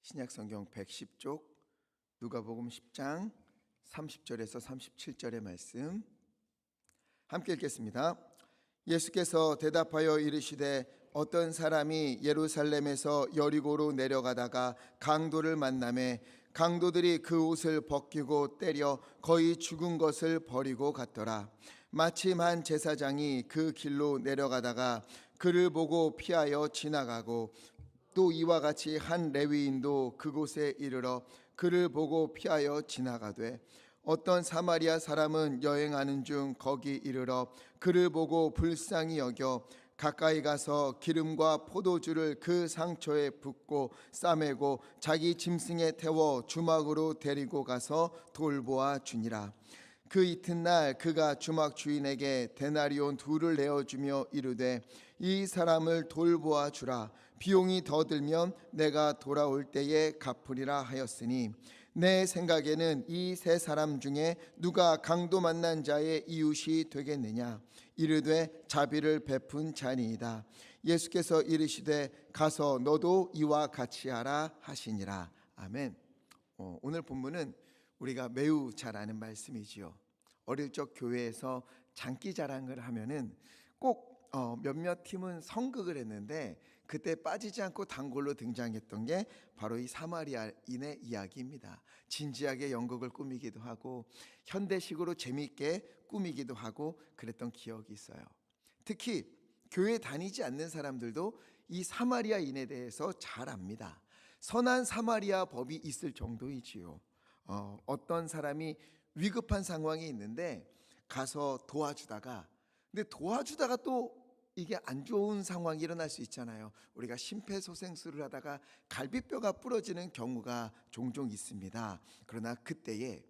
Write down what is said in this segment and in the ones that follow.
신약성경 110쪽 누가복음 10장 30절에서 37절의 말씀 함께 읽겠습니다. 예수께서 대답하여 이르시되 어떤 사람이 예루살렘에서 여리고로 내려가다가 강도를 만나매 강도들이 그 옷을 벗기고 때려 거의 죽은 것을 버리고 갔더라. 마침 한 제사장이 그 길로 내려가다가 그를 보고 피하여 지나가고 또 이와 같이 한 레위인도 그곳에 이르러 그를 보고 피하여 지나가되 어떤 사마리아 사람은 여행하는 중 거기 이르러 그를 보고 불쌍히 여겨 가까이 가서 기름과 포도주를 그 상처에 붓고 싸매고 자기 짐승에 태워 주막으로 데리고 가서 돌보아 주니라. 그 이튿날 그가 주막 주인에게 데나리온 2를 내어주며 이르되 이 사람을 돌보아 주라. 비용이 더 들면 내가 돌아올 때에 갚으리라 하였으니 내 생각에는 이 세 사람 중에 누가 강도 만난 자의 이웃이 되겠느냐. 이르되 자비를 베푼 자니이다. 예수께서 이르시되 가서 너도 이와 같이 하라 하시니라. 아멘. 오늘 본문은 우리가 매우 잘 아는 말씀이지요. 어릴 적 교회에서 장기자랑을 하면은 꼭 몇몇 팀은 성극을 했는데 그때 빠지지 않고 단골로 등장했던 게 바로 이 사마리아인의 이야기입니다. 진지하게 연극을 꾸미기도 하고 현대식으로 재미있게 꾸미기도 하고 그랬던 기억이 있어요. 특히 교회 다니지 않는 사람들도 이 사마리아인에 대해서 잘 압니다. 선한 사마리아 법이 있을 정도이지요. 어떤 사람이 위급한 상황이 있는데 가서 도와주다가 근데 도와주다가 또 이게 안 좋은 상황이 일어날 수 있잖아요. 우리가 심폐소생술을 하다가 갈비뼈가 부러지는 경우가 종종 있습니다. 그러나 그때에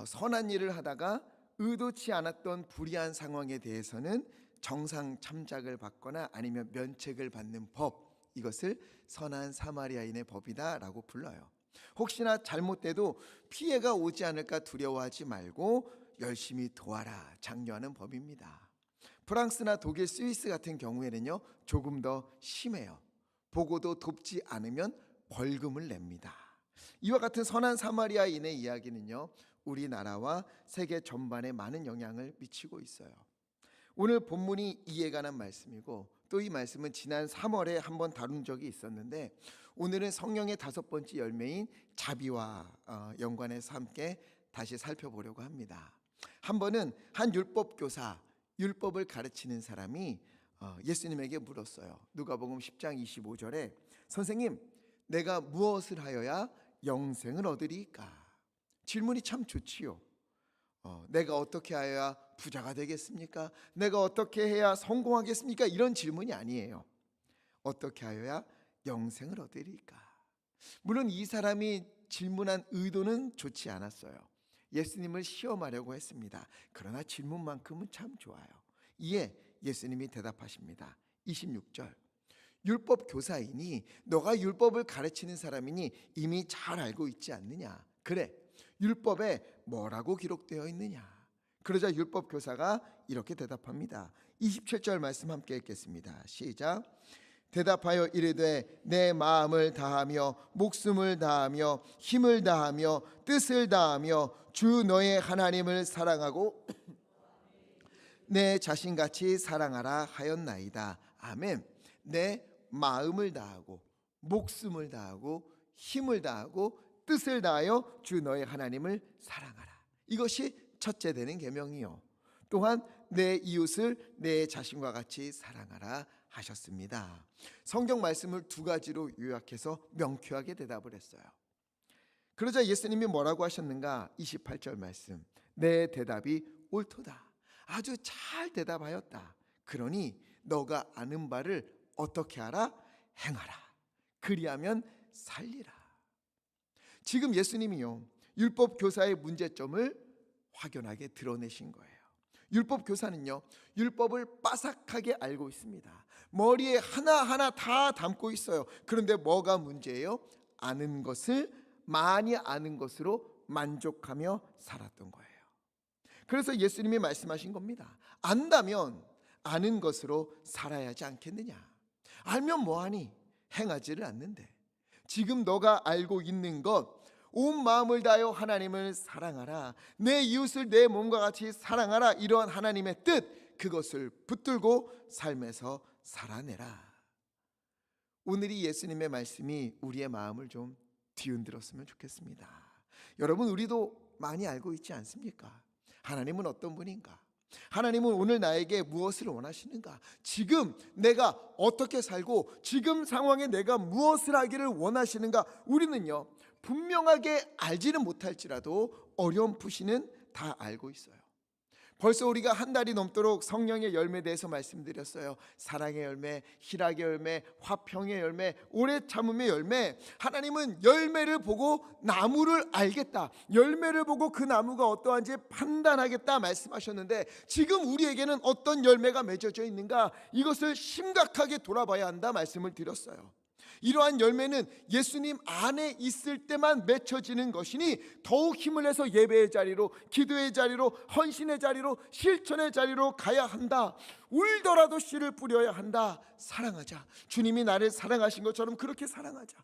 선한 일을 하다가 의도치 않았던 불의한 상황에 대해서는 정상 참작을 받거나 아니면 면책을 받는 법, 이것을 선한 사마리아인의 법이다라고 불러요. 혹시나 잘못돼도 피해가 오지 않을까 두려워하지 말고 열심히 도와라, 장려하는 법입니다. 프랑스나 독일, 스위스 같은 경우에는요 조금 더 심해요. 보고도 돕지 않으면 벌금을 냅니다. 이와 같은 선한 사마리아인의 이야기는요 우리나라와 세계 전반에 많은 영향을 미치고 있어요. 오늘 본문이 이에 관한 말씀이고 또 이 말씀은 지난 3월에 한번 다룬 적이 있었는데 오늘은 성령의 5번째 열매인 자비와 연관해서 함께 다시 살펴보려고 합니다. 한 번은 한 율법교사, 율법을 가르치는 사람이 예수님에게 물었어요. 누가복음 10장 25절에 선생님, 내가 무엇을 하여야 영생을 얻으리까? 질문이 참 좋지요. 내가 어떻게 하여야 부자가 되겠습니까? 내가 어떻게 해야 성공하겠습니까? 이런 질문이 아니에요. 어떻게 하여야 영생을 얻으리까? 물론 이 사람이 질문한 의도는 좋지 않았어요. 예수님을 시험하려고 했습니다. 그러나 질문만큼은 참 좋아요. 이에 예수님이 대답하십니다. 26절 율법 교사이니 너가 율법을 가르치는 사람이니 이미 잘 알고 있지 않느냐? 그래, 율법에 뭐라고 기록되어 있느냐? 그러자 율법 교사가 이렇게 대답합니다. 27절 말씀 함께 읽겠습니다. 시작. 대답하여 이르되 내 마음을 다하며 목숨을 다하며 힘을 다하며 뜻을 다하며 주 너의 하나님을 사랑하고 내 자신같이 사랑하라 하였나이다. 아멘. 내 마음을 다하고 목숨을 다하고 힘을 다하고 뜻을 다하여 주 너의 하나님을 사랑하라. 이것이 첫째 되는 계명이요. 또한 내 이웃을 내 자신과 같이 사랑하라 하셨습니다. 성경 말씀을 2가지로 요약해서 명쾌하게 대답을 했어요. 그러자 예수님이 뭐라고 하셨는가? 28절 말씀. 내 대답이 옳도다. 아주 잘 대답하였다. 그러니 너가 아는 바를 어떻게 하라? 행하라. 그리하면 살리라. 지금 예수님이요 율법 교사의 문제점을 확연하게 드러내신 거예요. 율법 교사는요 율법을 빠삭하게 알고 있습니다. 머리에 하나하나 다 담고 있어요. 그런데 뭐가 문제예요? 아는 것을 많이 아는 것으로 만족하며 살았던 거예요. 그래서 예수님이 말씀하신 겁니다. 안다면 아는 것으로 살아야 하지 않겠느냐? 알면 뭐하니? 행하지를 않는데. 지금 너가 알고 있는 것, 온 마음을 다하여 하나님을 사랑하라, 내 이웃을 내 몸과 같이 사랑하라, 이러한 하나님의 뜻, 그것을 붙들고 삶에서 살아내라. 오늘이 예수님의 말씀이 우리의 마음을 좀 뒤흔들었으면 좋겠습니다. 여러분, 우리도 많이 알고 있지 않습니까? 하나님은 어떤 분인가? 하나님은 오늘 나에게 무엇을 원하시는가? 지금 내가 어떻게 살고 지금 상황에 내가 무엇을 하기를 원하시는가? 우리는요, 분명하게 알지는 못할지라도 어렴풋이는 다 알고 있어요. 벌써 우리가 한 달이 넘도록 성령의 열매에 대해서 말씀드렸어요. 사랑의 열매, 희락의 열매, 화평의 열매, 오래 참음의 열매. 하나님은 열매를 보고 나무를 알겠다, 열매를 보고 그 나무가 어떠한지 판단하겠다 말씀하셨는데, 지금 우리에게는 어떤 열매가 맺어져 있는가, 이것을 심각하게 돌아봐야 한다 말씀을 드렸어요. 이러한 열매는 예수님 안에 있을 때만 맺혀지는 것이니 더욱 힘을 내서 예배의 자리로, 기도의 자리로, 헌신의 자리로, 실천의 자리로 가야 한다. 울더라도 씨를 뿌려야 한다. 사랑하자. 주님이 나를 사랑하신 것처럼 그렇게 사랑하자.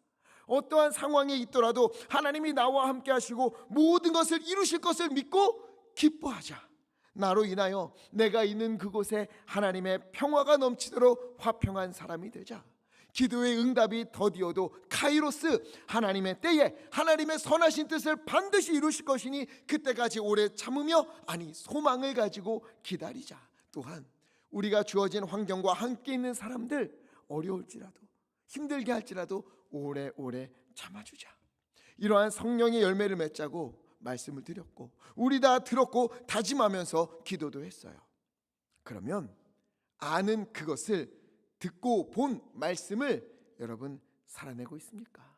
어떠한 상황에 있더라도 하나님이 나와 함께 하시고 모든 것을 이루실 것을 믿고 기뻐하자. 나로 인하여 내가 있는 그곳에 하나님의 평화가 넘치도록 화평한 사람이 되자. 기도의 응답이 더디어도 카이로스, 하나님의 때에 하나님의 선하신 뜻을 반드시 이루실 것이니 그때까지 오래 참으며, 아니 소망을 가지고 기다리자. 또한 우리가 주어진 환경과 함께 있는 사람들, 어려울지라도 힘들게 할지라도 오래오래 참아주자. 이러한 성령의 열매를 맺자고 말씀을 드렸고, 우리 다 들었고 다짐하면서 기도도 했어요. 그러면 아는 그것을, 듣고 본 말씀을 여러분 살아내고 있습니까?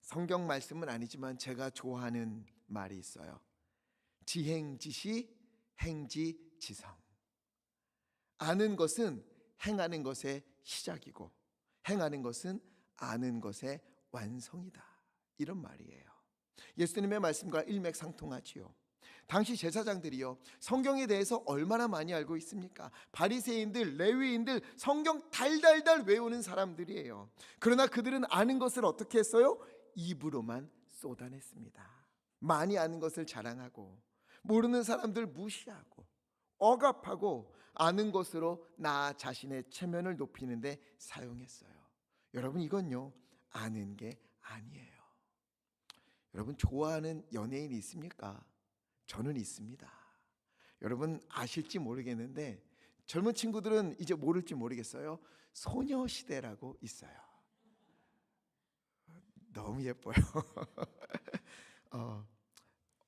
성경 말씀은 아니지만 제가 좋아하는 말이 있어요. 지행지시 행지지성. 아는 것은 행하는 것의 시작이고 행하는 것은 아는 것의 완성이다, 이런 말이에요. 예수님의 말씀과 일맥상통하지요. 당시 제사장들이요, 성경에 대해서 얼마나 많이 알고 있습니까? 바리새인들, 레위인들, 성경 달달달 외우는 사람들이에요. 그러나 그들은 아는 것을 어떻게 했어요? 입으로만 쏟아냈습니다. 많이 아는 것을 자랑하고 모르는 사람들 무시하고 억압하고 아는 것으로 나 자신의 체면을 높이는 데 사용했어요. 여러분, 이건요, 아는 게 아니에요. 여러분, 좋아하는 연예인이 있습니까? 저는 있습니다. 여러분 아실지 모르겠는데 젊은 친구들은 이제 모를지 모르겠어요. 소녀시대라고 있어요. 너무 예뻐요.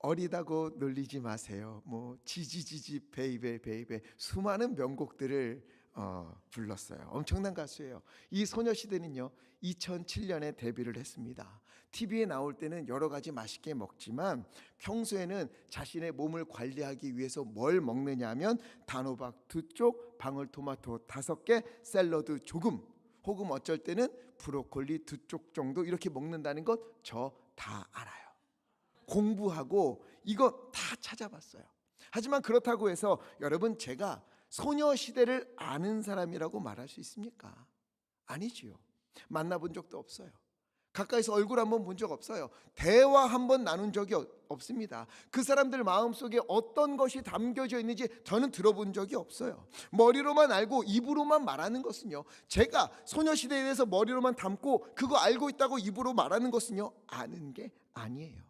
어리다고 놀리지 마세요. 뭐 지지지지 베이베 베이베, 수많은 명곡들을 불렀어요. 엄청난 가수예요. 이 소녀시대는요 2007년에 데뷔를 했습니다. TV에 나올 때는 여러 가지 맛있게 먹지만 평소에는 자신의 몸을 관리하기 위해서 뭘 먹느냐 하면 단호박 2쪽, 방울토마토 5개, 샐러드 조금, 혹은 어쩔 때는 브로콜리 2쪽 정도 이렇게 먹는다는 것 저 다 알아요. 공부하고 이거 다 찾아봤어요. 하지만 그렇다고 해서 여러분 제가 소녀시대를 아는 사람이라고 말할 수 있습니까? 아니지요. 만나본 적도 없어요. 가까이서 얼굴 한번 본 적 없어요. 대화 한번 나눈 적이 없습니다. 그 사람들 마음속에 어떤 것이 담겨져 있는지 저는 들어본 적이 없어요. 머리로만 알고 입으로만 말하는 것은요, 제가 소녀시대에 대해서 머리로만 담고 그거 알고 있다고 입으로 말하는 것은요, 아는 게 아니에요.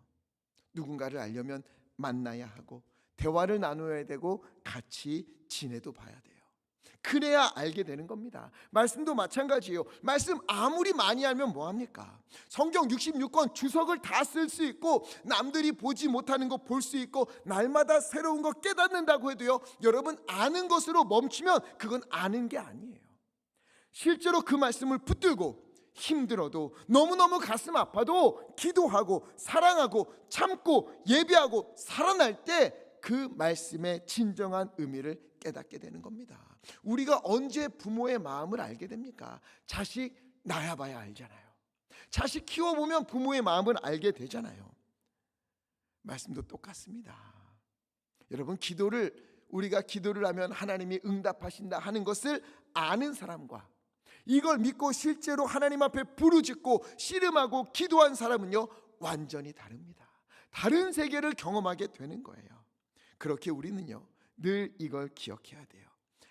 누군가를 알려면 만나야 하고 대화를 나누어야 되고 같이 지내도 봐야 돼요. 그래야 알게 되는 겁니다. 말씀도 마찬가지예요. 말씀 아무리 많이 알면 뭐합니까? 성경 66권 주석을 다 쓸 수 있고 남들이 보지 못하는 거 볼 수 있고 날마다 새로운 거 깨닫는다고 해도요, 여러분 아는 것으로 멈추면 그건 아는 게 아니에요. 실제로 그 말씀을 붙들고 힘들어도 너무너무 가슴 아파도 기도하고 사랑하고 참고 예배하고 살아날 때 그 말씀의 진정한 의미를 깨닫게 되는 겁니다. 우리가 언제 부모의 마음을 알게 됩니까? 자식 낳아봐야 알잖아요. 자식 키워보면 부모의 마음을 알게 되잖아요. 말씀도 똑같습니다. 여러분, 우리가 기도를 하면 하나님이 응답하신다 하는 것을 아는 사람과 이걸 믿고 실제로 하나님 앞에 부르짖고 씨름하고 기도한 사람은요, 완전히 다릅니다. 다른 세계를 경험하게 되는 거예요. 그렇게 우리는요, 늘 이걸 기억해야 돼요.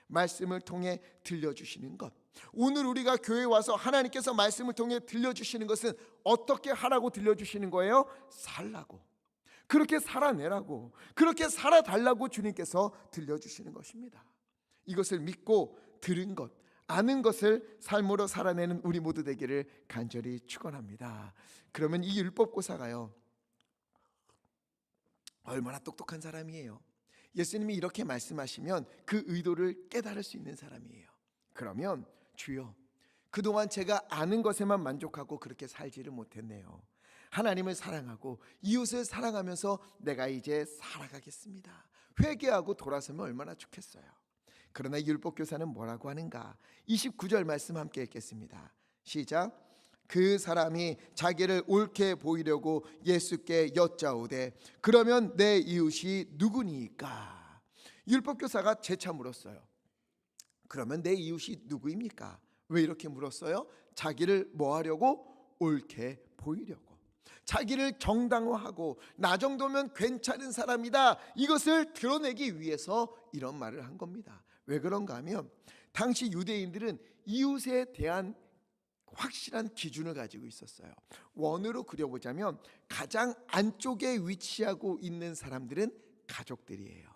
말씀을 통해 들려주시는 것, 오늘 우리가 교회에 와서 하나님께서 말씀을 통해 들려주시는 것은 어떻게 하라고 들려주시는 거예요? 살라고, 그렇게 살아내라고, 그렇게 살아달라고 주님께서 들려주시는 것입니다. 이것을 믿고 들은 것, 아는 것을 삶으로 살아내는 우리 모두 되기를 간절히 축원합니다. 그러면 이 율법고사가요, 얼마나 똑똑한 사람이에요. 예수님이 이렇게 말씀하시면 그 의도를 깨달을 수 있는 사람이에요. 그러면 주여, 그동안 제가 아는 것에만 만족하고 그렇게 살지를 못했네요. 하나님을 사랑하고 이웃을 사랑하면서 내가 이제 살아가겠습니다. 회개하고 돌아서면 얼마나 좋겠어요. 그러나 율법교사는 뭐라고 하는가? 29절 말씀 함께 읽겠습니다. 시작. 그 사람이 자기를 옳게 보이려고 예수께 여짜오되 그러면 내 이웃이 누구니까? 율법교사가 재차 물었어요. 그러면 내 이웃이 누구입니까? 왜 이렇게 물었어요? 자기를 뭐 하려고? 옳게 보이려고, 자기를 정당화하고 나 정도면 괜찮은 사람이다, 이것을 드러내기 위해서 이런 말을 한 겁니다. 왜 그런가 하면 당시 유대인들은 이웃에 대한 확실한 기준을 가지고 있었어요. 원으로 그려보자면 가장 안쪽에 위치하고 있는 사람들은 가족들이에요.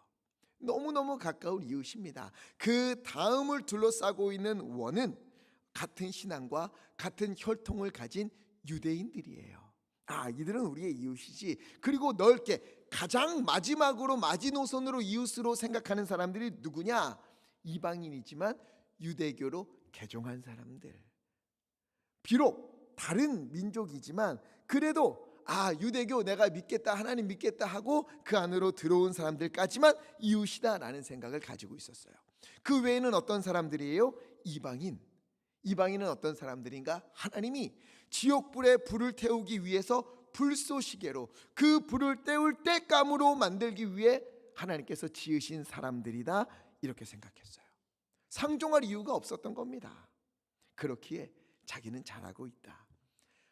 너무너무 가까운 이웃입니다. 그 다음을 둘러싸고 있는 원은 같은 신앙과 같은 혈통을 가진 유대인들이에요. 이들은 우리의 이웃이지. 그리고 넓게 가장 마지막으로 마지노선으로 이웃으로 생각하는 사람들이 누구냐? 이방인이지만 유대교로 개종한 사람들. 비록 다른 민족이지만 그래도 유대교 내가 믿겠다, 하나님 믿겠다 하고 그 안으로 들어온 사람들까지만 이웃이다라는 생각을 가지고 있었어요. 그 외에는 어떤 사람들이에요? 이방인. 이방인은 어떤 사람들인가? 하나님이 지옥불에 불을 태우기 위해서 불쏘시개로 그 불을 때울 때감으로 만들기 위해 하나님께서 지으신 사람들이다, 이렇게 생각했어요. 상종할 이유가 없었던 겁니다. 그렇기에 자기는 잘하고 있다.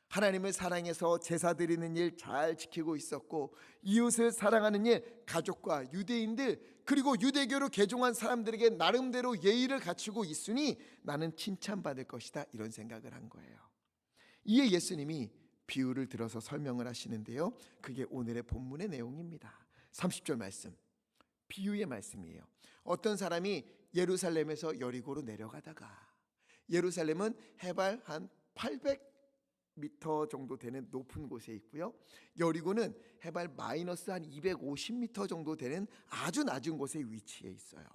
하나님을 사랑해서 제사 드리는 일 잘 지키고 있었고, 이웃을 사랑하는 일, 가족과 유대인들 그리고 유대교로 개종한 사람들에게 나름대로 예의를 갖추고 있으니 나는 칭찬받을 것이다, 이런 생각을 한 거예요. 이에 예수님이 비유를 들어서 설명을 하시는데요, 그게 오늘의 본문의 내용입니다. 30절 말씀, 비유의 말씀이에요. 어떤 사람이 예루살렘에서 여리고로 내려가다가, 예루살렘은 해발 한 800m 정도 되는 높은 곳에 있고요, 여리고는 해발 마이너스 한 250m 정도 되는 아주 낮은 곳에 위치해 있어요.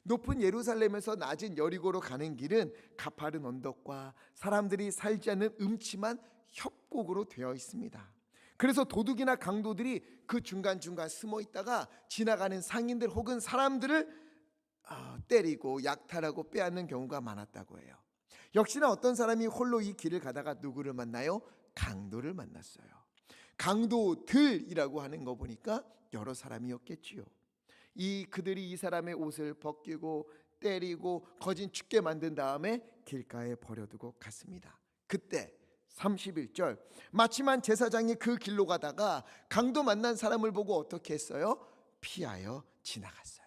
높은 예루살렘에서 낮은 여리고로 가는 길은 가파른 언덕과 사람들이 살지 않는 음침한 협곡으로 되어 있습니다. 그래서 도둑이나 강도들이 그 중간중간 숨어 있다가 지나가는 상인들 혹은 사람들을 때리고 약탈하고 빼앗는 경우가 많았다고 해요. 역시나 어떤 사람이 홀로 이 길을 가다가 누구를 만나요? 강도를 만났어요. 강도들이라고 하는 거 보니까 여러 사람이었겠지요. 그들이 이 사람의 옷을 벗기고 때리고 거진 죽게 만든 다음에 길가에 버려두고 갔습니다. 그때 31절, 마침한 제사장이 그 길로 가다가 강도 만난 사람을 보고 어떻게 했어요? 피하여 지나갔어요.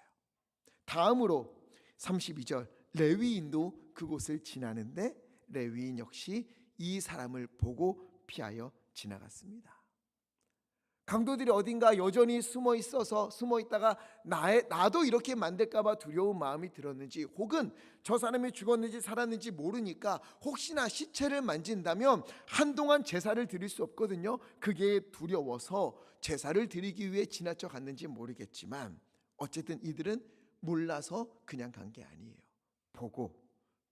다음으로 32절, 레위인도 그곳을 지나는데 레위인 역시 이 사람을 보고 피하여 지나갔습니다. 강도들이 어딘가 여전히 숨어 있다가 나도 이렇게 만들까봐 두려운 마음이 들었는지, 혹은 저 사람이 죽었는지 살았는지 모르니까 혹시나 시체를 만진다면 한동안 제사를 드릴 수 없거든요. 그게 두려워서 제사를 드리기 위해 지나쳐 갔는지 모르겠지만 어쨌든 이들은 몰라서 그냥 간 게 아니에요. 보고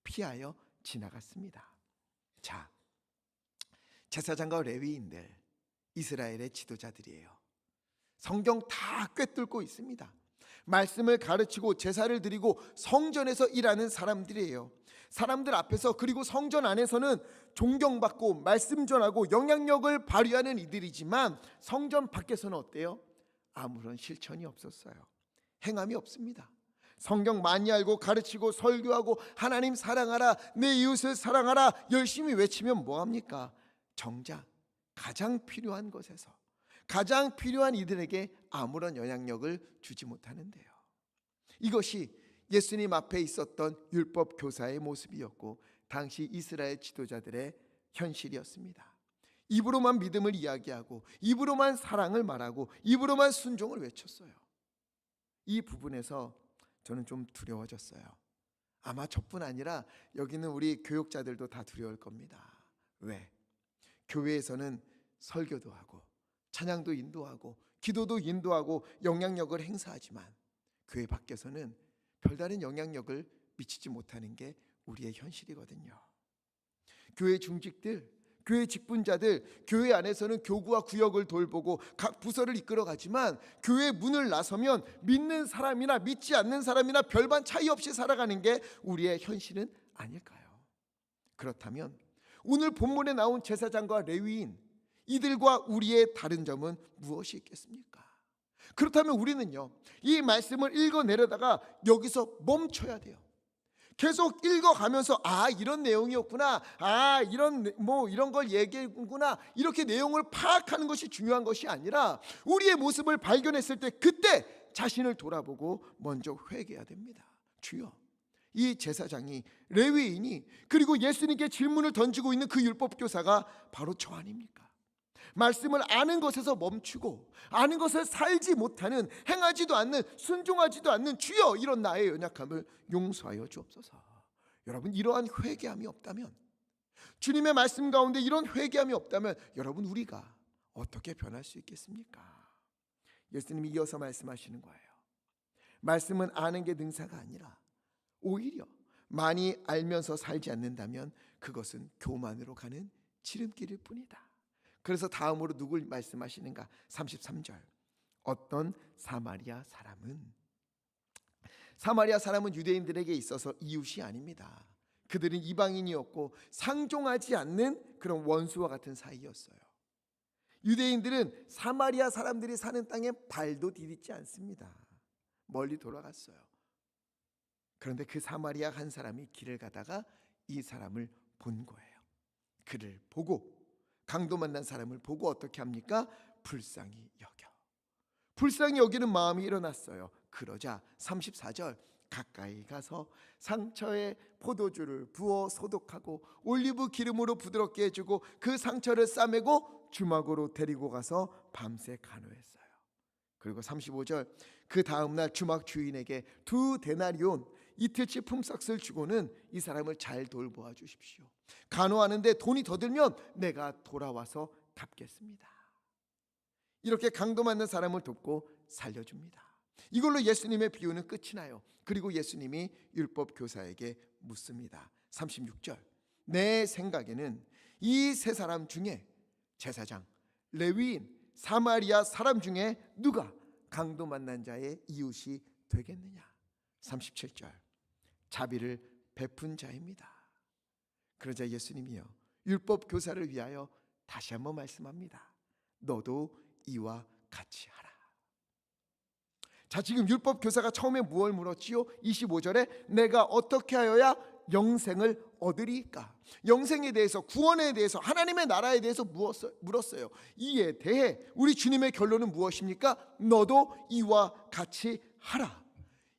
피하여 지나갔습니다. 자, 제사장과 레위인들, 이스라엘의 지도자들이에요. 성경 다 꿰뚫고 있습니다. 말씀을 가르치고 제사를 드리고 성전에서 일하는 사람들이에요. 사람들 앞에서 그리고 성전 안에서는 존경받고 말씀 전하고 영향력을 발휘하는 이들이지만 성전 밖에서는 어때요? 아무런 실천이 없었어요. 행함이 없습니다. 성경 많이 알고 가르치고 설교하고 하나님 사랑하라, 내 이웃을 사랑하라 열심히 외치면 뭐합니까? 정작 가장 필요한 것에서 가장 필요한 이들에게 아무런 영향력을 주지 못하는데요. 이것이 예수님 앞에 있었던 율법 교사의 모습이었고 당시 이스라엘 지도자들의 현실이었습니다. 입으로만 믿음을 이야기하고 입으로만 사랑을 말하고 입으로만 순종을 외쳤어요. 이 부분에서 저는 좀 두려워졌어요. 아마 저뿐 아니라 여기는 우리 교육자들도 다 두려울 겁니다. 왜? 교회에서는 설교도 하고 찬양도 인도하고 기도도 인도하고 영향력을 행사하지만 교회 밖에서는 별다른 영향력을 미치지 못하는 게 우리의 현실이거든요. 교회 중직들, 교회 직분자들, 교회 안에서는 교구와 구역을 돌보고 각 부서를 이끌어가지만 교회 문을 나서면 믿는 사람이나 믿지 않는 사람이나 별반 차이 없이 살아가는 게 우리의 현실은 아닐까요? 그렇다면 오늘 본문에 나온 제사장과 레위인, 이들과 우리의 다른 점은 무엇이 있겠습니까? 그렇다면 우리는요, 이 말씀을 읽어내려다가 여기서 멈춰야 돼요. 계속 읽어가면서 이런 내용이었구나, 이런 걸 얘기했구나, 이렇게 내용을 파악하는 것이 중요한 것이 아니라 우리의 모습을 발견했을 때 그때 자신을 돌아보고 먼저 회개해야 됩니다. 주여, 이 제사장이, 레위인이, 그리고 예수님께 질문을 던지고 있는 그 율법교사가 바로 저 아닙니까? 말씀을 아는 것에서 멈추고 아는 것을 살지 못하는, 행하지도 않는, 순종하지도 않는 주여, 이런 나의 연약함을 용서하여 주옵소서. 여러분, 이러한 회개함이 없다면, 주님의 말씀 가운데 이런 회개함이 없다면 여러분, 우리가 어떻게 변할 수 있겠습니까? 예수님이 이어서 말씀하시는 거예요. 말씀은 아는 게 능사가 아니라 오히려 많이 알면서 살지 않는다면 그것은 교만으로 가는 지름길일 뿐이다. 그래서 다음으로 누굴 말씀하시는가? 33절. 어떤 사마리아 사람은 유대인들에게 있어서 이웃이 아닙니다. 그들은 이방인이었고 상종하지 않는 그런 원수와 같은 사이였어요. 유대인들은 사마리아 사람들이 사는 땅에 발도 디딛지 않습니다. 멀리 돌아갔어요. 그런데 그 사마리아 한 사람이 길을 가다가 이 사람을 본 거예요. 그를 보고, 강도 만난 사람을 보고 어떻게 합니까? 불쌍히 여기는 마음이 일어났어요. 그러자 34절, 가까이 가서 상처에 포도주를 부어 소독하고 올리브 기름으로 부드럽게 해주고 그 상처를 싸매고 주막으로 데리고 가서 밤새 간호했어요. 그리고 35절, 그 다음날 주막 주인에게 2데나리온, 이틀치 품삯을 주고는 이 사람을 잘 돌보아 주십시오. 간호하는데 돈이 더 들면 내가 돌아와서 갚겠습니다. 이렇게 강도 맞는 사람을 돕고 살려줍니다. 이걸로 예수님의 비유는 끝이 나요. 그리고 예수님이 율법 교사에게 묻습니다. 36절, 내 생각에는 이 세 사람 중에 제사장, 레위인, 사마리아 사람 중에 누가 강도 만난 자의 이웃이 되겠느냐? 37절, 자비를 베푼 자입니다. 그러자 예수님이요, 율법 교사를 위하여 다시 한번 말씀합니다. 너도 이와 같이 하라. 자, 지금 율법 교사가 처음에 무엇을 물었지요? 25절에 내가 어떻게 하여야 영생을 얻으리까? 영생에 대해서, 구원에 대해서, 하나님의 나라에 대해서 물었어요. 이에 대해 우리 주님의 결론은 무엇입니까? 너도 이와 같이 하라.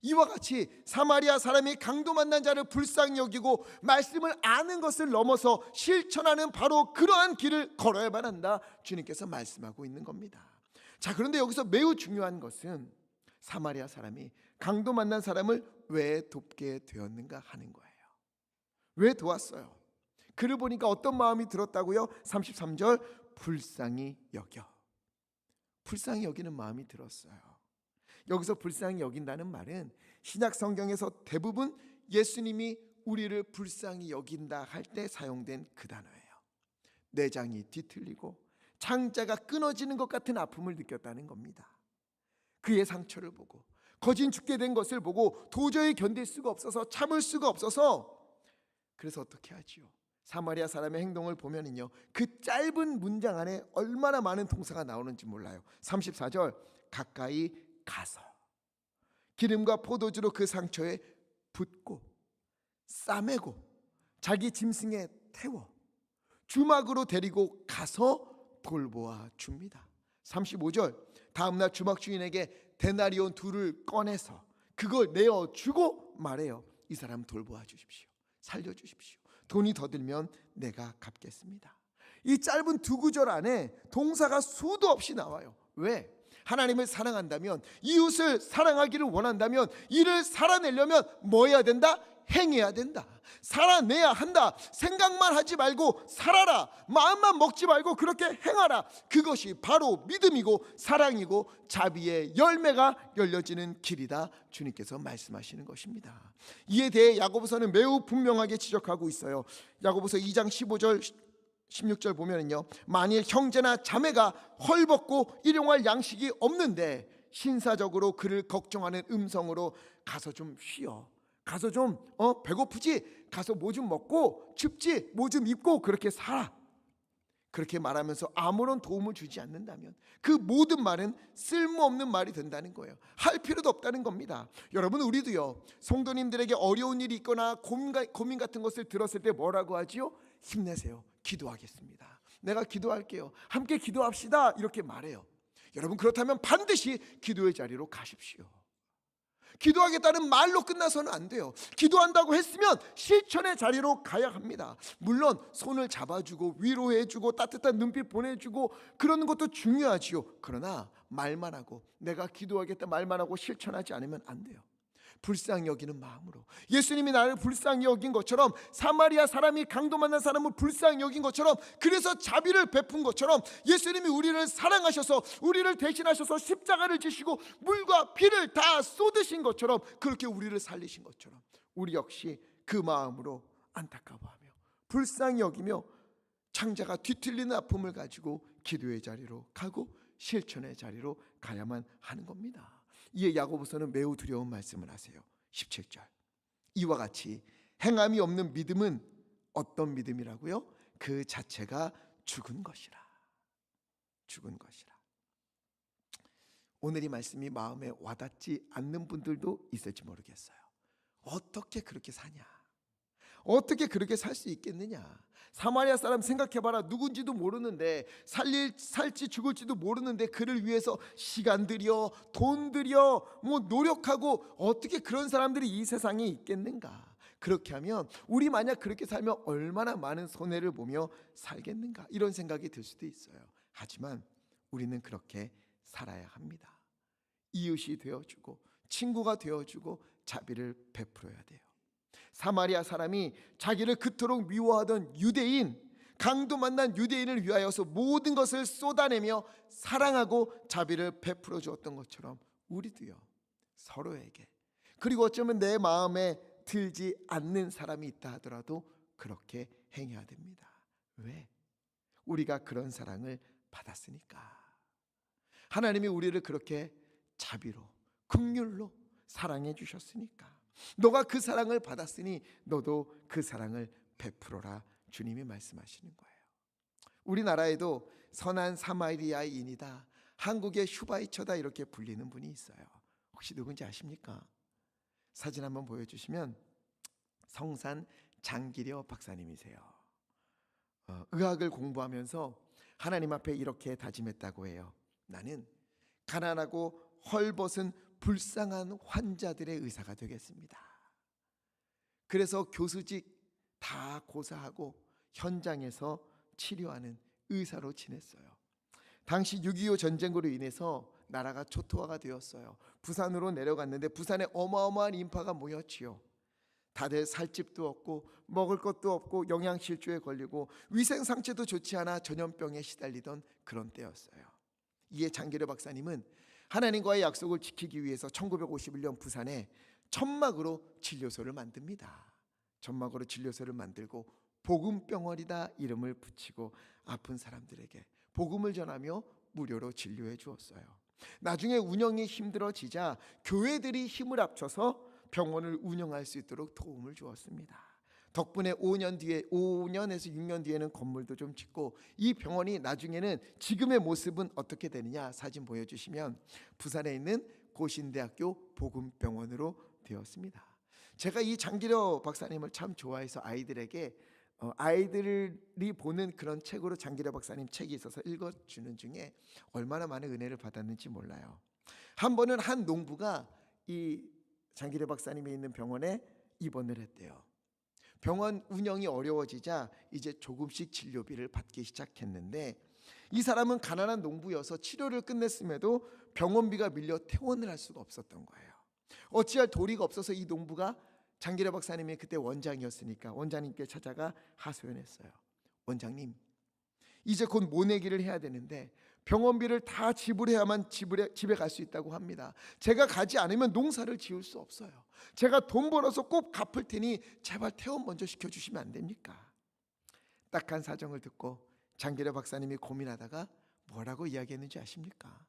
이와 같이 사마리아 사람이 강도 만난 자를 불쌍히 여기고 말씀을 아는 것을 넘어서 실천하는 바로 그러한 길을 걸어야만 한다, 주님께서 말씀하고 있는 겁니다. 자, 그런데 여기서 매우 중요한 것은 사마리아 사람이 강도 만난 사람을 왜 돕게 되었는가 하는 거예요. 왜 도왔어요? 그를 보니까 어떤 마음이 들었다고요? 33절, 불쌍히 여기는 마음이 들었어요. 여기서 불쌍히 여긴다는 말은 신약 성경에서 대부분 예수님이 우리를 불쌍히 여긴다 할 때 사용된 그 단어예요. 내장이 뒤틀리고 창자가 끊어지는 것 같은 아픔을 느꼈다는 겁니다. 그의 상처를 보고 거진 죽게 된 것을 보고 도저히 견딜 수가 없어서, 참을 수가 없어서, 그래서 어떻게 하지요? 사마리아 사람의 행동을 보면은요, 그 짧은 문장 안에 얼마나 많은 동사가 나오는지 몰라요. 34절, 가까이 가서, 기름과 포도주로 그 상처에 붓고 싸매고 자기 짐승에 태워 주막으로 데리고 가서 돌보아 줍니다. 35절, 다음날 주막 주인에게 데나리온 2를 꺼내서 그걸 내어주고 말해요. 이 사람 돌보아 주십시오. 살려주십시오. 돈이 더 들면 내가 갚겠습니다. 이 짧은 2구절 안에 동사가 수도 없이 나와요. 왜? 하나님을 사랑한다면, 이웃을 사랑하기를 원한다면, 이를 살아내려면 뭐 해야 된다? 행해야 된다. 살아내야 한다. 생각만 하지 말고 살아라. 마음만 먹지 말고 그렇게 행하라. 그것이 바로 믿음이고 사랑이고 자비의 열매가 열려지는 길이다. 주님께서 말씀하시는 것입니다. 이에 대해 야고보서는 매우 분명하게 지적하고 있어요. 야고보서 2장 15절 16절 보면은요, 만일 형제나 자매가 헐벗고 일용할 양식이 없는데 신사적으로 그를 걱정하는 음성으로 가서 좀 쉬어, 가서 좀 배고프지? 가서 뭐 좀 먹고, 춥지? 뭐 좀 입고 그렇게 살아. 그렇게 말하면서 아무런 도움을 주지 않는다면 그 모든 말은 쓸모없는 말이 된다는 거예요. 할 필요도 없다는 겁니다. 여러분, 우리도요, 성도님들에게 어려운 일이 있거나 고민 같은 것을 들었을 때 뭐라고 하지요? 힘내세요. 기도하겠습니다. 내가 기도할게요. 함께 기도합시다. 이렇게 말해요. 여러분, 그렇다면 반드시 기도의 자리로 가십시오. 기도하겠다는 말로 끝나서는 안 돼요. 기도한다고 했으면 실천의 자리로 가야 합니다. 물론 손을 잡아주고 위로해주고 따뜻한 눈빛 보내주고 그러는 것도 중요하지요. 그러나 말만 하고, 내가 기도하겠다 말만 하고 실천하지 않으면 안 돼요. 불쌍히 여기는 마음으로, 예수님이 나를 불쌍히 여긴 것처럼, 사마리아 사람이 강도 만난 사람을 불쌍히 여긴 것처럼, 그래서 자비를 베푼 것처럼, 예수님이 우리를 사랑하셔서 우리를 대신하셔서 십자가를 지시고 물과 피를 다 쏟으신 것처럼, 그렇게 우리를 살리신 것처럼 우리 역시 그 마음으로 안타까워하며 불쌍히 여기며 창자가 뒤틀리는 아픔을 가지고 기도의 자리로 가고 실천의 자리로 가야만 하는 겁니다. 이에 야고보서는 매우 두려운 말씀을 하세요. 17절, 이와 같이 행함이 없는 믿음은 어떤 믿음이라고요? 그 자체가 죽은 것이라. 죽은 것이라. 오늘 이 말씀이 마음에 와닿지 않는 분들도 있을지 모르겠어요. 어떻게 그렇게 사냐? 어떻게 그렇게 살 수 있겠느냐? 사마리아 사람 생각해봐라. 누군지도 모르는데, 살지 죽을지도 모르는데 그를 위해서 시간 들여, 돈 들여, 노력하고, 어떻게 그런 사람들이 이 세상에 있겠는가? 그렇게 하면, 우리 만약 그렇게 살면 얼마나 많은 손해를 보며 살겠는가? 이런 생각이 들 수도 있어요. 하지만 우리는 그렇게 살아야 합니다. 이웃이 되어주고 친구가 되어주고 자비를 베풀어야 돼요. 사마리아 사람이 자기를 그토록 미워하던 유대인, 강도 만난 유대인을 위하여서 모든 것을 쏟아내며 사랑하고 자비를 베풀어 주었던 것처럼 우리도요, 서로에게, 그리고 어쩌면 내 마음에 들지 않는 사람이 있다 하더라도 그렇게 행해야 됩니다. 왜? 우리가 그런 사랑을 받았으니까. 하나님이 우리를 그렇게 자비로, 긍휼로 사랑해 주셨으니까. 너가 그 사랑을 받았으니 너도 그 사랑을 베풀어라. 주님이 말씀하시는 거예요. 우리나라에도 선한 사마리아인이다, 한국의 슈바이처다, 이렇게 불리는 분이 있어요. 혹시 누군지 아십니까? 사진 한번 보여주시면 성산 장기려 박사님이세요. 의학을 공부하면서 하나님 앞에 이렇게 다짐했다고 해요. 나는 가난하고 헐벗은 불쌍한 환자들의 의사가 되겠습니다. 그래서 교수직 다 고사하고 현장에서 치료하는 의사로 지냈어요. 당시 6.25 전쟁으로 인해서 나라가 초토화가 되었어요. 부산으로 내려갔는데 부산에 어마어마한 인파가 모였지요. 다들 살 집도 없고 먹을 것도 없고 영양실조에 걸리고 위생 상태도 좋지 않아 전염병에 시달리던 그런 때였어요. 이에 장기려 박사님은 하나님과의 약속을 지키기 위해서 1951년 부산에 천막으로 진료소를 만듭니다. 천막으로 진료소를 만들고 복음병원이다 이름을 붙이고 아픈 사람들에게 복음을 전하며 무료로 진료해 주었어요. 나중에 운영이 힘들어지자 교회들이 힘을 합쳐서 병원을 운영할 수 있도록 도움을 주었습니다. 덕분에 5년에서 6년 뒤에는 건물도 좀 짓고, 이 병원이 나중에는 지금의 모습은 어떻게 되느냐, 사진 보여주시면 부산에 있는 고신대학교 복음병원으로 되었습니다. 제가 이 장기려 박사님을 참 좋아해서 아이들에게 아이들이 보는 그런 책으로 장기려 박사님 책이 있어서 읽어주는 중에 얼마나 많은 은혜를 받았는지 몰라요. 한 번은 한 농부가 이 장기려 박사님이 있는 병원에 입원을 했대요. 병원 운영이 어려워지자 이제 조금씩 진료비를 받기 시작했는데, 이 사람은 가난한 농부여서 치료를 끝냈음에도 병원비가 밀려 퇴원을 할 수가 없었던 거예요. 어찌할 도리가 없어서 이 농부가 장기려 박사님이 그때 원장이었으니까 원장님께 찾아가 하소연했어요. 원장님, 이제 곧 모내기를 해야 되는데 병원비를 다 지불해야만 집에 갈 수 있다고 합니다. 제가 가지 않으면 농사를 지을 수 없어요. 제가 돈 벌어서 꼭 갚을 테니 제발 퇴원 먼저 시켜주시면 안 됩니까? 딱한 사정을 듣고 장기려 박사님이 고민하다가 뭐라고 이야기했는지 아십니까?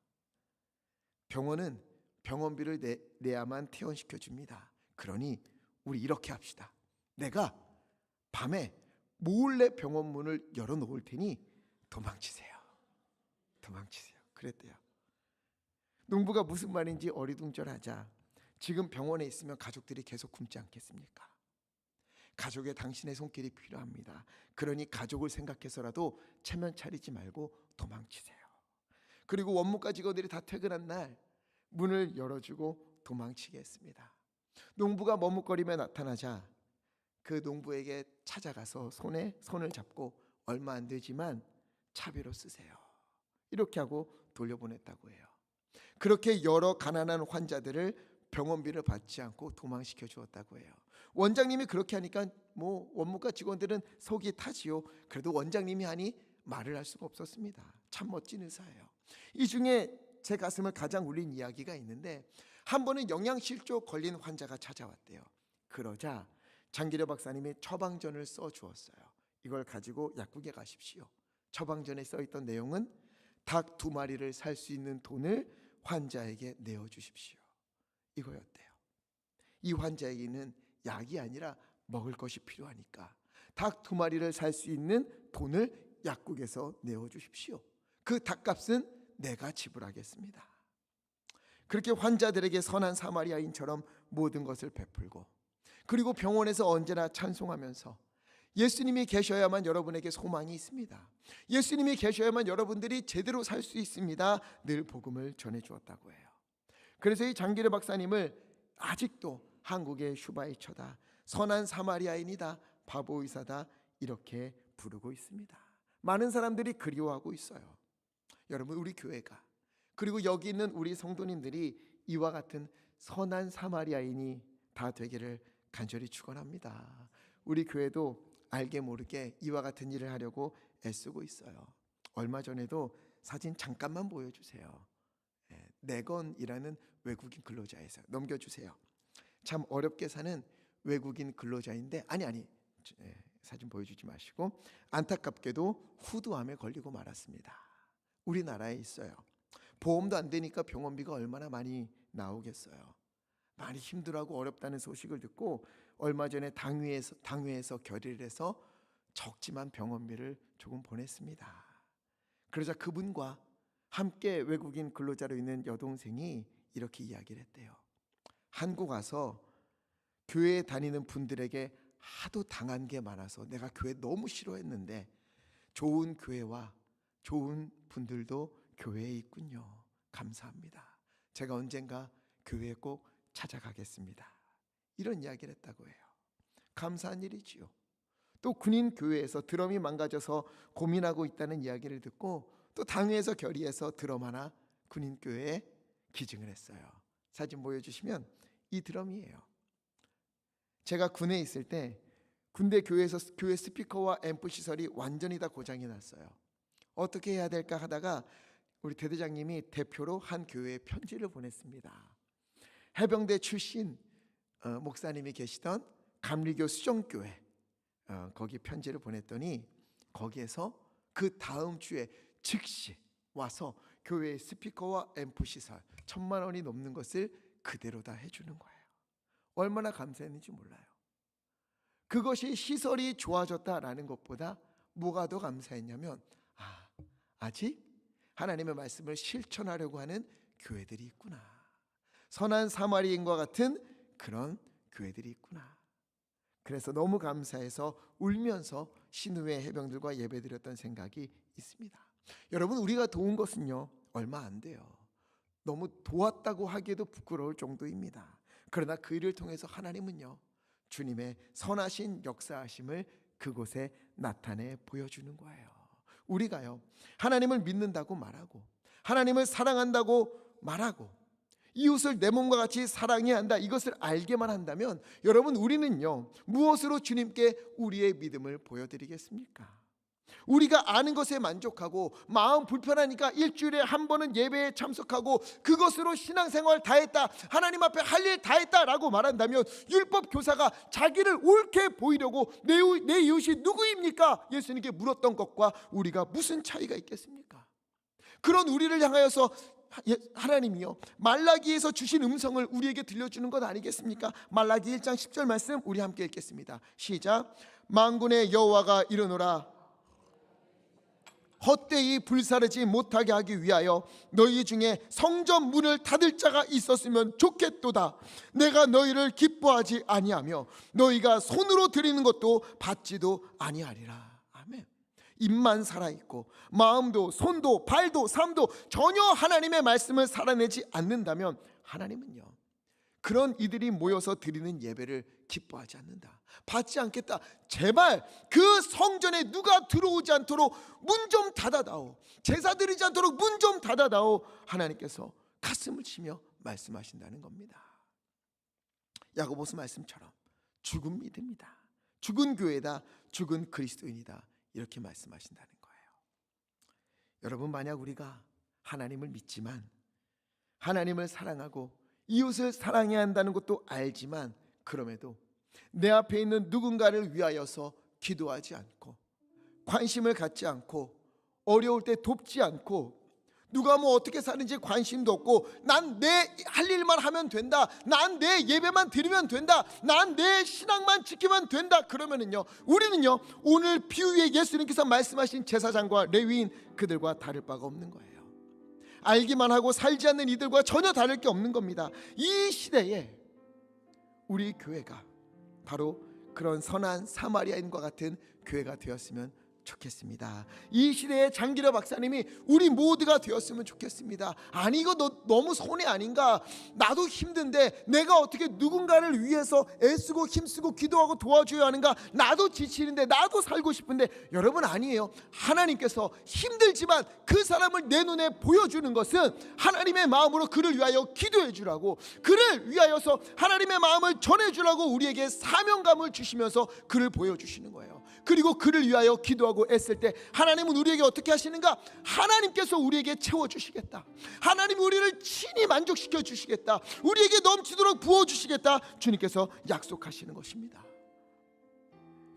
병원은 병원비를 내야만 퇴원시켜줍니다. 그러니 우리 이렇게 합시다. 내가 밤에 몰래 병원 문을 열어놓을 테니 도망치세요. 그랬대요. 농부가 무슨 말인지 어리둥절하자 지금 병원에 있으면 가족들이 계속 굶지 않겠습니까? 가족의 당신의 손길이 필요합니다. 그러니 가족을 생각해서라도 체면 차리지 말고 도망치세요. 그리고 원무과 직원들이 다 퇴근한 날 문을 열어주고 도망치게 했습니다. 농부가 머뭇거리며 나타나자 그 농부에게 찾아가서 손을 잡고 얼마 안 되지만 차비로 쓰세요. 이렇게 하고 돌려보냈다고 해요. 그렇게 여러 가난한 환자들을 병원비를 받지 않고 도망시켜 주었다고 해요. 원장님이 그렇게 하니까 원무과 직원들은 속이 타지요. 그래도 원장님이 하니 말을 할 수가 없었습니다. 참 멋진 의사예요. 이 중에 제 가슴을 가장 울린 이야기가 있는데, 한 번은 영양실조 걸린 환자가 찾아왔대요. 그러자 장기려 박사님이 처방전을 써주었어요. 이걸 가지고 약국에 가십시오. 처방전에 써있던 내용은 닭 2마리를 살 수 있는 돈을 환자에게 내어주십시오. 이거였대요. 이 환자에게는 약이 아니라 먹을 것이 필요하니까 닭 2마리를 살 수 있는 돈을 약국에서 내어주십시오. 그 닭값은 내가 지불하겠습니다. 그렇게 환자들에게 선한 사마리아인처럼 모든 것을 베풀고, 그리고 병원에서 언제나 찬송하면서 예수님이 계셔야만 여러분에게 소망이 있습니다. 예수님이 계셔야만 여러분들이 제대로 살 수 있습니다. 늘 복음을 전해주었다고 해요. 그래서 이 장기려 박사님을 아직도 한국의 슈바이처다, 선한 사마리아인이다, 바보 의사다 이렇게 부르고 있습니다. 많은 사람들이 그리워하고 있어요. 여러분, 우리 교회가, 그리고 여기 있는 우리 성도님들이 이와 같은 선한 사마리아인이 다 되기를 간절히 축원합니다. 우리 교회도 알게 모르게 이와 같은 일을 하려고 애쓰고 있어요. 얼마 전에도 사진 잠깐만 보여주세요. 네건이라는 외국인 근로자에서 넘겨주세요. 참 어렵게 사는 외국인 근로자인데, 사진 보여주지 마시고, 안타깝게도 후두암에 걸리고 말았습니다. 우리나라에 있어요. 보험도 안 되니까 병원비가 얼마나 많이 나오겠어요. 많이 힘들어하고 어렵다는 소식을 듣고 얼마 전에 당회에서 결의를 해서 적지만 병원비를 조금 보냈습니다. 그러자 그분과 함께 외국인 근로자로 있는 여동생이 이렇게 이야기를 했대요. 한국 와서 교회에 다니는 분들에게 하도 당한 게 많아서 내가 교회 너무 싫어했는데 좋은 교회와 좋은 분들도 교회에 있군요. 감사합니다. 제가 언젠가 교회에 꼭 찾아가겠습니다. 이런 이야기를 했다고 해요. 감사한 일이지요. 또 군인 교회에서 드럼이 망가져서 고민하고 있다는 이야기를 듣고 또 당회에서 결의해서 드럼 하나 군인 교회에 기증을 했어요. 사진 보여주시면 이 드럼이에요. 제가 군에 있을 때 군대 교회에서 교회 스피커와 앰프 시설이 완전히 다 고장이 났어요. 어떻게 해야 될까 하다가 우리 대대장님이 대표로 한 교회에 편지를 보냈습니다. 해병대 출신 목사님이 계시던 감리교 수정교회, 거기 편지를 보냈더니 거기에서 그 다음 주에 즉시 와서 교회의 스피커와 앰프 시설 1,000만 원이 넘는 것을 그대로 다 해주는 거예요. 얼마나 감사했는지 몰라요. 그것이 시설이 좋아졌다라는 것보다 뭐가 더 감사했냐면, 아직 하나님의 말씀을 실천하려고 하는 교회들이 있구나. 선한 사마리아인과 같은 그런 교회들이 있구나. 그래서 너무 감사해서 울면서 신우회 해병들과 예배드렸던 생각이 있습니다. 여러분, 우리가 도운 것은요 얼마 안 돼요. 너무 도왔다고 하기에도 부끄러울 정도입니다. 그러나 그 일을 통해서 하나님은요 주님의 선하신 역사하심을 그곳에 나타내 보여주는 거예요. 우리가요 하나님을 믿는다고 말하고 하나님을 사랑한다고 말하고 이웃을 내 몸과 같이 사랑해야 한다, 이것을 알게만 한다면 여러분, 우리는요 무엇으로 주님께 우리의 믿음을 보여드리겠습니까? 우리가 아는 것에 만족하고 마음 불편하니까 일주일에 한 번은 예배에 참석하고 그것으로 신앙생활 다 했다, 하나님 앞에 할 일 다 했다 라고 말한다면 율법 교사가 자기를 옳게 보이려고 내 이웃이 누구입니까? 예수님께 물었던 것과 우리가 무슨 차이가 있겠습니까? 그런 우리를 향하여서 하나님이요 말라기에서 주신 음성을 우리에게 들려주는 것 아니겠습니까? 말라기 1장 10절 말씀 우리 함께 읽겠습니다. 시작. 만군의 여호와가 이르노라, 헛되이 불사르지 못하게 하기 위하여 너희 중에 성전 문을 닫을 자가 있었으면 좋겠도다. 내가 너희를 기뻐하지 아니하며 너희가 손으로 드리는 것도 받지도 아니하리라. 아멘. 입만 살아있고 마음도 손도 발도 삶도 전혀 하나님의 말씀을 살아내지 않는다면 하나님은요 그런 이들이 모여서 드리는 예배를 기뻐하지 않는다, 받지 않겠다. 제발 그 성전에 누가 들어오지 않도록 문 좀 닫아다오, 제사 드리지 않도록 문 좀 닫아다오. 하나님께서 가슴을 치며 말씀하신다는 겁니다. 야고보서 말씀처럼 죽은 믿음이다, 죽은 교회다, 죽은 그리스도인이다, 이렇게 말씀하신다는 거예요. 여러분, 만약 우리가 하나님을 믿지만 하나님을 사랑하고 이웃을 사랑해야 한다는 것도 알지만 그럼에도 내 앞에 있는 누군가를 위하여서 기도하지 않고 관심을 갖지 않고 어려울 때 돕지 않고 누가 뭐 어떻게 사는지 관심도 없고 난 내 할 일만 하면 된다, 난 내 예배만 드리면 된다, 난 내 신앙만 지키면 된다, 그러면은요 우리는요 오늘 비유에 예수님께서 말씀하신 제사장과 레위인 그들과 다를 바가 없는 거예요. 알기만 하고 살지 않는 이들과 전혀 다를 게 없는 겁니다. 이 시대에 우리 교회가 바로 그런 선한 사마리아인과 같은 교회가 되었으면 좋겠습니다. 이 시대에 장기려 박사님이 우리 모두가 되었으면 좋겠습니다. 아니 이거 너무 손해 아닌가? 나도 힘든데 내가 어떻게 누군가를 위해서 애쓰고 힘쓰고 기도하고 도와줘야 하는가? 나도 지치는데 나도 살고 싶은데. 여러분, 아니에요. 하나님께서 힘들지만 그 사람을 내 눈에 보여주는 것은 하나님의 마음으로 그를 위하여 기도해 주라고, 그를 위하여서 하나님의 마음을 전해 주라고 우리에게 사명감을 주시면서 그를 보여주시는 거예요. 그리고 그를 위하여 기도하고 애쓸 때 하나님은 우리에게 어떻게 하시는가? 하나님께서 우리에게 채워주시겠다, 하나님 우리를 친히 만족시켜 주시겠다, 우리에게 넘치도록 부어주시겠다, 주님께서 약속하시는 것입니다.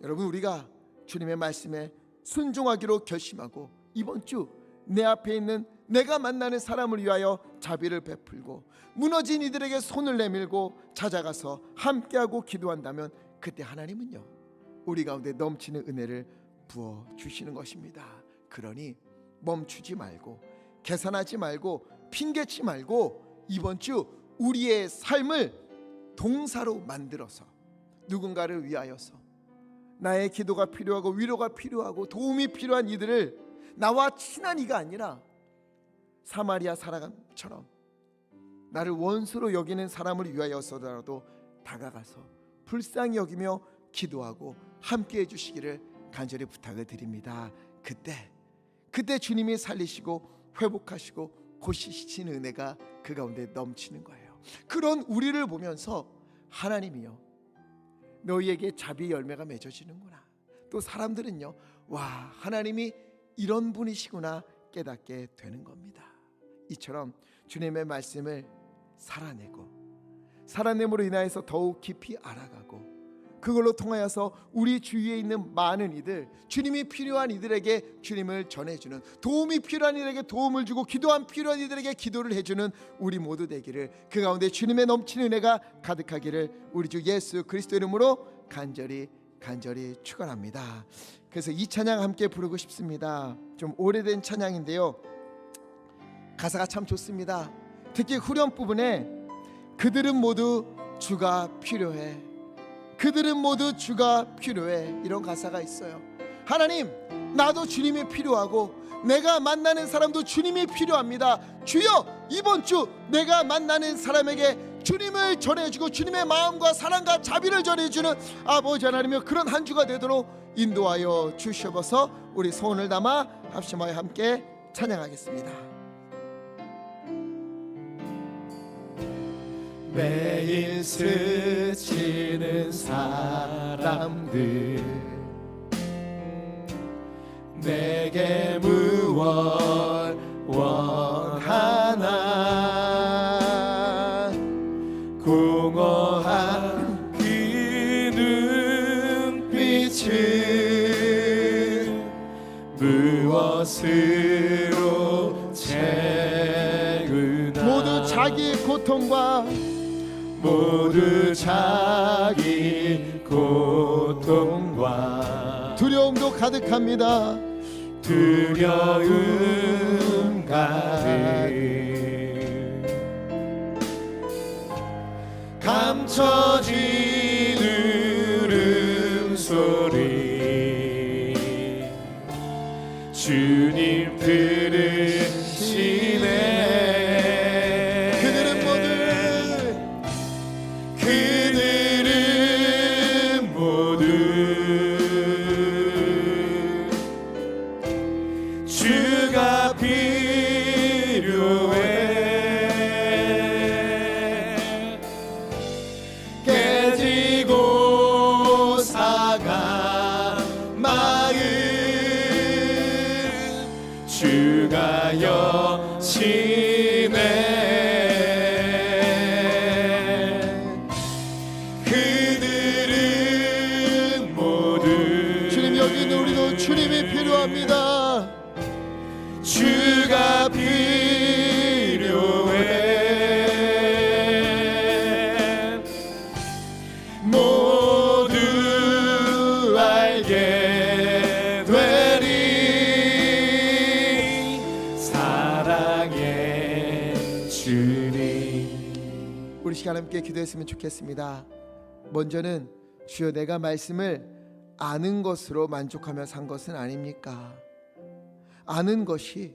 여러분, 우리가 주님의 말씀에 순종하기로 결심하고 이번 주 내 앞에 있는 내가 만나는 사람을 위하여 자비를 베풀고 무너진 이들에게 손을 내밀고 찾아가서 함께하고 기도한다면 그때 하나님은요 우리 가운데 넘치는 은혜를 부어주시는 것입니다. 그러니 멈추지 말고 계산하지 말고 핑계치 말고 이번 주 우리의 삶을 동사로 만들어서 누군가를 위하여서 나의 기도가 필요하고 위로가 필요하고 도움이 필요한 이들을 나와 친한 이가 아니라 사마리아 사람처럼 나를 원수로 여기는 사람을 위하여서라도 다가가서 불쌍히 여기며 기도하고 함께 해주시기를 간절히 부탁을 드립니다. 그때 주님이 살리시고 회복하시고 고치시는 은혜가 그 가운데 넘치는 거예요. 그런 우리를 보면서 하나님이요 너희에게 자비의 열매가 맺어지는구나, 또 사람들은요 와 하나님이 이런 분이시구나 깨닫게 되는 겁니다. 이처럼 주님의 말씀을 살아내므로 인하여서 더욱 깊이 알아가고 그걸로 통하여서 우리 주위에 있는 많은 이들, 주님이 필요한 이들에게 주님을 전해주는, 도움이 필요한 이들에게 도움을 주고 기도한 필요한 이들에게 기도를 해주는 우리 모두 되기를, 그 가운데 주님의 넘치는 은혜가 가득하기를 우리 주 예수 그리스도 이름으로 간절히 축원합니다. 그래서 이 찬양 함께 부르고 싶습니다. 좀 오래된 찬양인데요 가사가 참 좋습니다. 특히 후렴 부분에 그들은 모두 주가 필요해. 그들은 모두 주가 필요해. 이런 가사가 있어요. 하나님, 나도 주님이 필요하고 내가 만나는 사람도 주님이 필요합니다. 주여, 이번 주 내가 만나는 사람에게 주님을 전해주고 주님의 마음과 사랑과 자비를 전해주는 아버지 하나님이여, 그런 한 주가 되도록 인도하여 주시옵소서. 우리 소원을 담아 합심하여 함께 찬양하겠습니다. 매일 스치는 사람들 내게 무엇 원하나 공허한 그 눈빛을 무엇으로 채우나 모두 자기 고통과 모두 자기 고통과 두려움도 가득합니다. 두려움 가득 감춰진 울음소리 주님 들으시네. 그들은 모두 주가 필요해. 깨지고 상한 마음 주가 여시네. 그들은 모두 주님, 여기 있는 우리도 주님이 필요합니다. 주가 필요해. 모두 알게 되리 사랑의 주님. 우리 시간 함께 기도했으면 좋겠습니다. 먼저는 주여, 내가 말씀을 아는 것으로 만족하며 산 것은 아닙니까? 아는 것이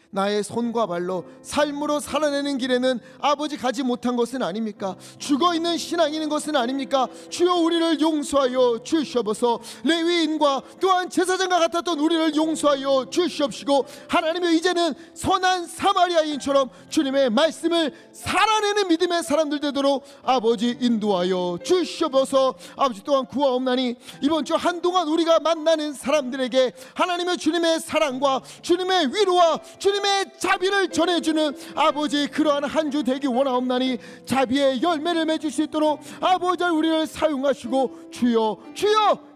나의 손과 발로 삶으로 살아내는 길에는 아버지 가지 못한 것은 아닙니까? 죽어있는 신앙이 있는 것은 아닙니까? 주여, 우리를 용서하여 주시옵소서. 레위인과 또한 제사장과 같았던 우리를 용서하여 주시옵시고, 하나님의 이제는 선한 사마리아인처럼 주님의 말씀을 살아내는 믿음의 사람들 되도록 아버지 인도하여 주시옵소서. 아버지, 또한 구하옵나니 이번 주 한동안 우리가 만나는 사람들에게 하나님의 주님의 사랑과 주님의 위로와 주님의 자비를 전해주는 아버지, 그러한 한 주 되기 원하옵나니 자비의 열매를 맺을 수 있도록 아버지 우리를 사용하시고 주여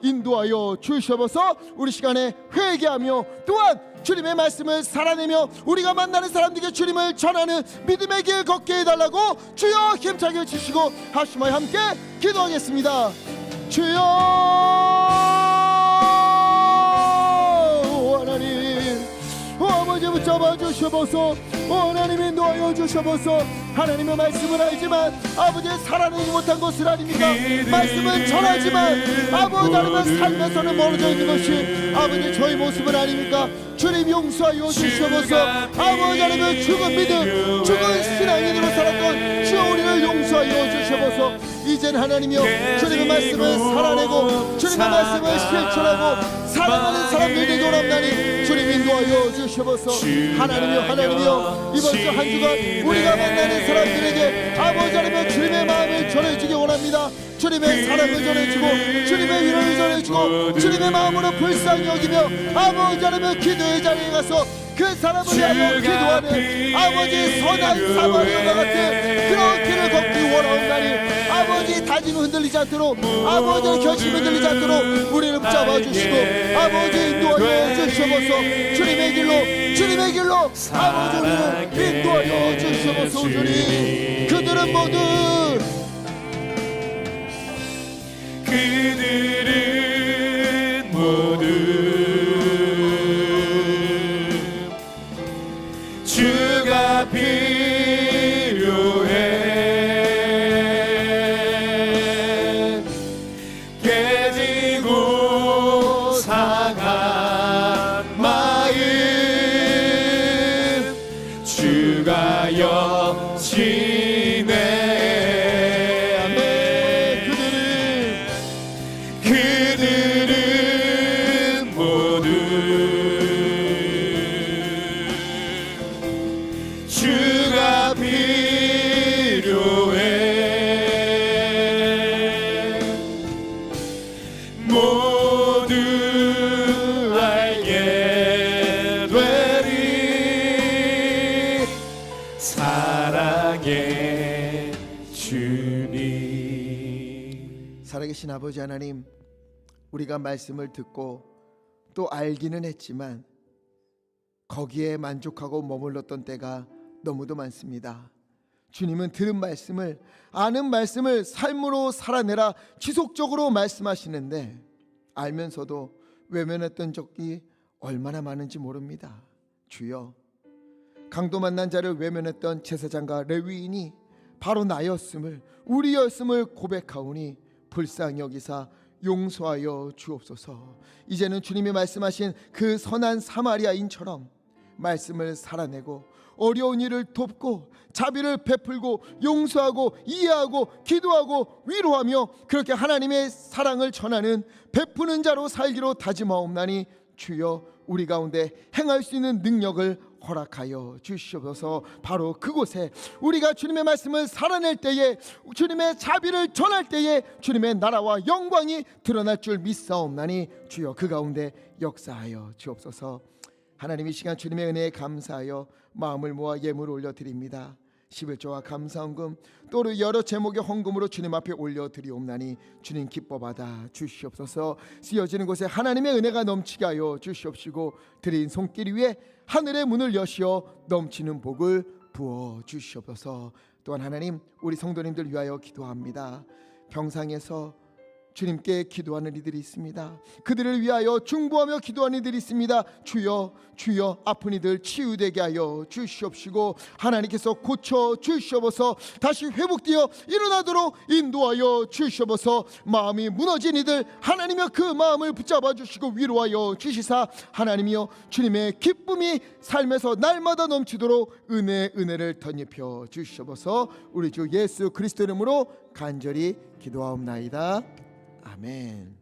인도하여 주시옵소서. 우리 시간에 회개하며 또한 주님의 말씀을 살아내며 우리가 만나는 사람들에게 주님을 전하는 믿음의 길 걷게 해달라고 주여 힘차게 해주시고 하시마에 함께 기도하겠습니다. 주여, 하나님, 아버지 붙잡아 주시옵소서. 하나님 인도하여 주시옵소서. 하나님의 말씀을 알지만 아버지의 살아내지 못한 것을 아닙니까? 말씀은 전하지만 아버지 하나님의 삶에서는 멀어져 있는 것이 아버지 저희 모습은 아닙니까? 주님 용서하여 주시옵소서. 아버지 하나님의 죽은 믿음, 죽은 신앙인으로 살았던 주여, 우리를 용서하여 주시옵소서. 이젠 하나님이여, 주님의 말씀을 살아내고 주님의 말씀을 실천하고 사랑하는 사람들 되게 원합나니 주님 인도하여 주시옵소서. 하나님이여 이번 주 한 주간 우리가 만나는 사람들에게 아버지 하나님의 주님의 마음을 전해주기 원합니다. 주님의 사랑을 전해주고 주님의 위로를 전해주고 주님의 마음으로 불쌍히 여기며 아버지 하나님의 기도의 자리에 가서 그 사람을 위하여 기도하는 아버지 선한 사마리아와 같은 그런 길을 걷기 원하옵나니 아버지 다짐이 흔들리지 않도록 아버지의 결심이 흔들리지 않도록 우리를 붙잡아 주시고 아버지 인도하여 주시옵소서. 주님의 길로 아버지 우리를 인도하여 주시옵소서. 주님, 그들은 모두 주가 필요해. 상한 마음 주가 여시네. 그들은 모두 주가 필요해. 모두 알게 되리 사랑의 주님. 살아계신 아버지 하나님, 우리가 말씀을 듣고 또 알기는 했지만 거기에 만족하고 머물렀던 때가 너무도 많습니다. 주님은 들은 말씀을, 아는 말씀을 삶으로 살아내라 지속적으로 말씀하시는데 알면서도 외면했던 적이 얼마나 많은지 모릅니다. 주여, 강도 만난 자를 외면했던 제사장과 레위인이 바로 나였음을, 우리였음을 고백하오니 불쌍히 여기사 용서하여 주옵소서. 이제는 주님이 말씀하신 그 선한 사마리아인처럼 말씀을 살아내고 어려운 일을 돕고 자비를 베풀고 용서하고 이해하고 기도하고 위로하며 그렇게 하나님의 사랑을 전하는 베푸는 자로 살기로 다짐하옵나니 주여, 우리 가운데 행할 수 있는 능력을 허락하여 주시옵소서. 바로 그곳에 우리가 주님의 말씀을 살아낼 때에, 주님의 자비를 전할 때에 주님의 나라와 영광이 드러날 줄 믿사옵나니 주여, 그 가운데 역사하여 주옵소서. 하나님, 이 시간 주님의 은혜에 감사하여 마음을 모아 예물을 올려드립니다. 11조와 감사헌금 또 여러 제목의 헌금으로 주님 앞에 올려드리옵나니 주님 기뻐 받아 주시옵소서. 쓰여지는 곳에 하나님의 은혜가 넘치게 하여 주시옵시고 드린 손길 위에 하늘의 문을 여시어 넘치는 복을 부어 주시옵소서. 또한 하나님, 우리 성도님들 위하여 기도합니다. 병상에서 주님께 기도하는 이들이 있습니다. 그들을 위하여 중보하며 기도하는 이들이 있습니다. 주여, 주여, 아픈 이들 치유되게 하여 주시옵시고 하나님께서 고쳐 주시옵소서. 다시 회복되어 일어나도록 인도하여 주시옵소서. 마음이 무너진 이들 하나님이여 그 마음을 붙잡아 주시고 위로하여 주시사 하나님이여 주님의 기쁨이 삶에서 날마다 넘치도록 은혜를 덧입혀 주시옵소서. 우리 주 예수 그리스도 이름으로 간절히 기도하옵나이다. 아멘.